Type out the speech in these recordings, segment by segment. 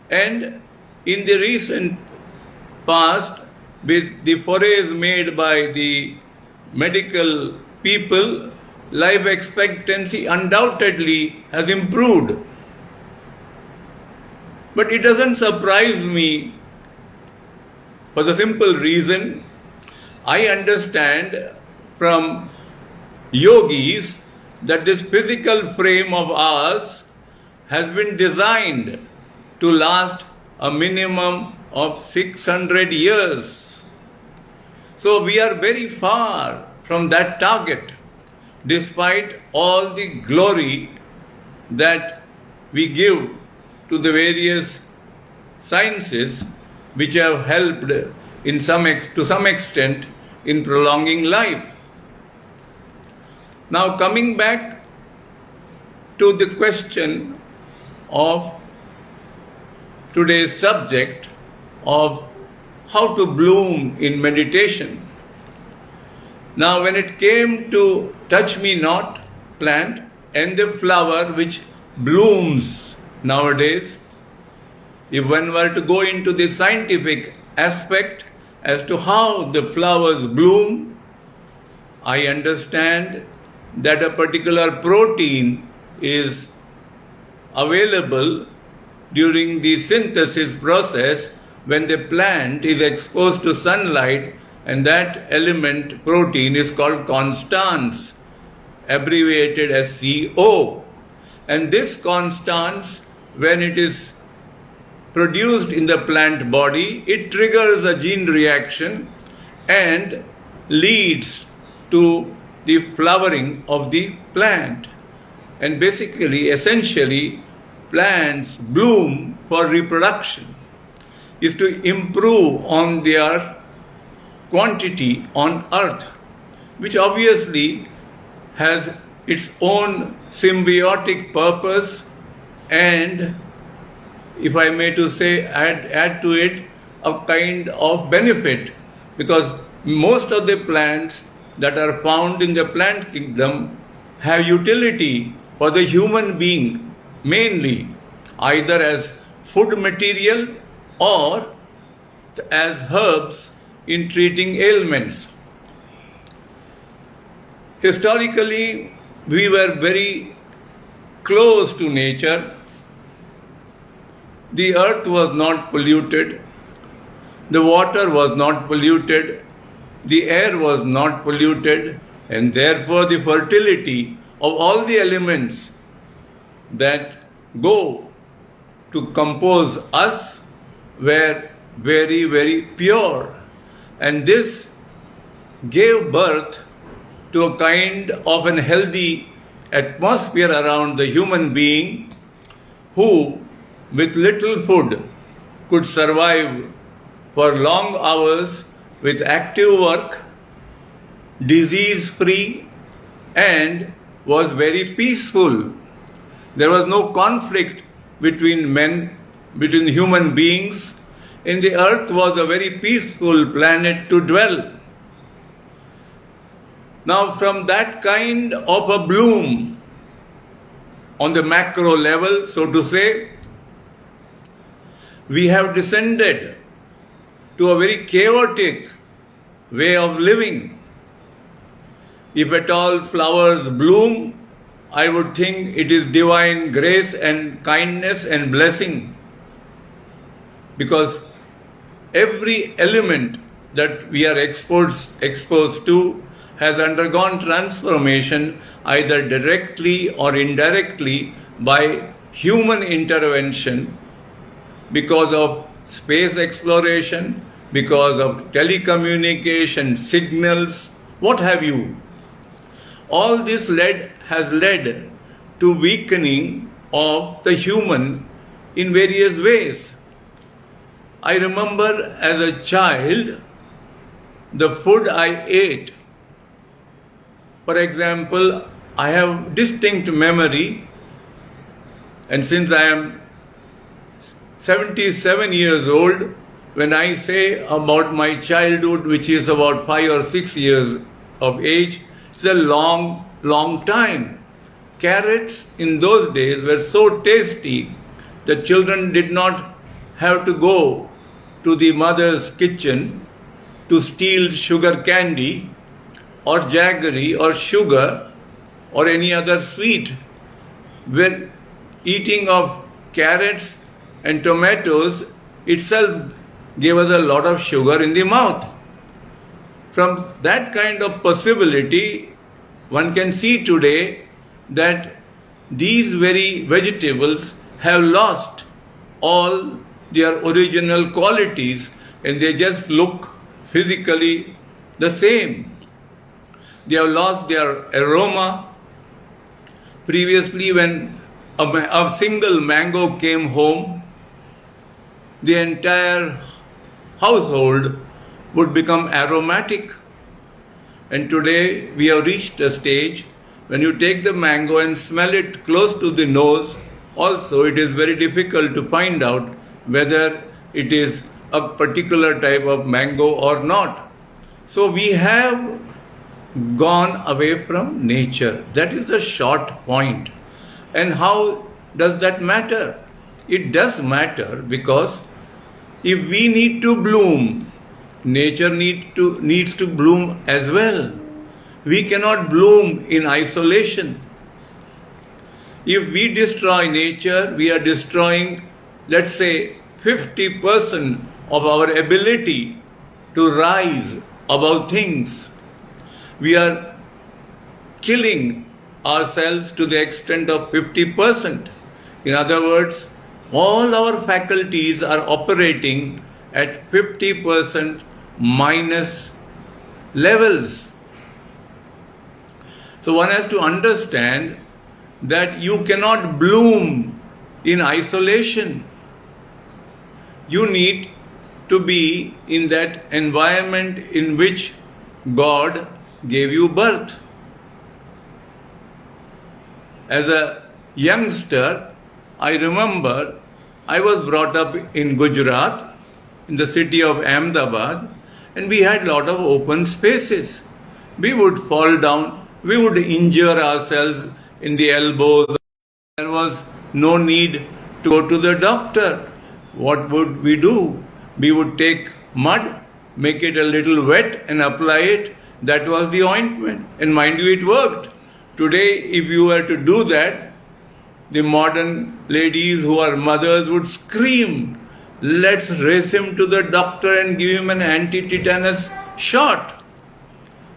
And in the recent past, with the forays made by the medical people, life expectancy undoubtedly has improved. But it doesn't surprise me for the simple reason I understand from yogis that this physical frame of ours has been designed to last a minimum of 600 years. So we are very far from that target, despite all the glory that we give to the various sciences which have helped to some extent in prolonging life. Now coming back to the question of today's subject of how to bloom in meditation. Now when it came to touch me not plant and the flower which blooms nowadays, if one were to go into the scientific aspect as to how the flowers bloom, I understand that a particular protein is available during the synthesis process when the plant is exposed to sunlight, and that element protein is called constans, abbreviated as CO. And this constans, when it is produced in the plant body, it triggers a gene reaction and leads to the flowering of the plant. And basically, essentially, plants bloom for reproduction, is to improve on their quantity on earth, which obviously has its own symbiotic purpose and, if I may to say, add to it a kind of benefit, because most of the plants that are found in the plant kingdom have utility for the human being, mainly either as food material or as herbs in treating ailments. Historically, we were very close to nature. The earth was not polluted, the water was not polluted, the air was not polluted, and therefore the fertility of all the elements that go to compose us were very, very pure. And this gave birth to a kind of an healthy atmosphere around the human being who, with little food, could survive for long hours with active work, disease-free, and was very peaceful. There was no conflict between human beings, and the earth was a very peaceful planet to dwell. Now, from that kind of a bloom on the macro level, so to say, we have descended to a very chaotic way of living. If at all flowers bloom, I would think it is divine grace and kindness and blessing, because every element that we are exposed to has undergone transformation either directly or indirectly by human intervention, because of space exploration, because of telecommunication, signals, what have you. All this has led to weakening of the human in various ways. I remember as a child, the food I ate. For example, I have distinct memory, and since I am 77 years old, when I say about my childhood, which is about 5 or 6 years of age, it's a long, long time. Carrots in those days were so tasty that children did not have to go to the mother's kitchen to steal sugar candy or jaggery or sugar or any other sweet. When eating of carrots and tomatoes itself gave us a lot of sugar in the mouth. From that kind of possibility, one can see today that these very vegetables have lost all their original qualities and they just look physically the same. They have lost their aroma. Previously, when a single mango came home, the entire household would become aromatic. And today we have reached a stage when you take the mango and smell it close to the nose, also it is very difficult to find out whether it is a particular type of mango or not. So we have gone away from nature. That is the short point. And how does that matter? It does matter because if we need to bloom, nature needs to bloom as well. We cannot bloom in isolation. If we destroy nature, we are destroying, let's say, 50% of our ability to rise above things. We are killing ourselves to the extent of 50%. In other words, all our faculties are operating at 50% minus levels. So one has to understand that you cannot bloom in isolation. You need to be in that environment in which God gave you birth. As a youngster, I remember I was brought up in Gujarat, in the city of Ahmedabad, and we had a lot of open spaces. We would fall down, we would injure ourselves in the elbows. There was no need to go to the doctor. What would we do? We would take mud, make it a little wet and apply it. That was the ointment. And mind you, it worked. Today, if you were to do that, the modern ladies who are mothers would scream, let's race him to the doctor and give him an anti-tetanus shot.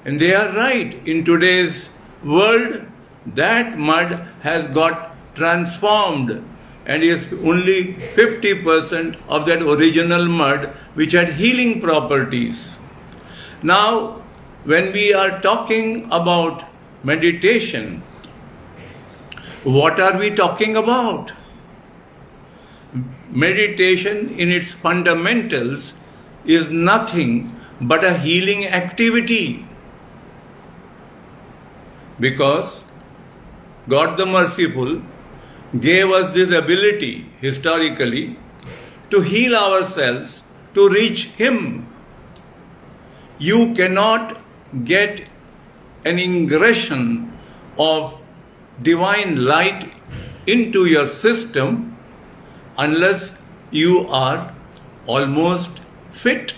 And they are right. In today's world, that mud has got transformed and is only 50% of that original mud which had healing properties. Now, when we are talking about meditation, what are we talking about? Meditation in its fundamentals is nothing but a healing activity. Because God the Merciful gave us this ability historically to heal ourselves, to reach Him. You cannot get an ingression of divine light into your system unless you are almost fit.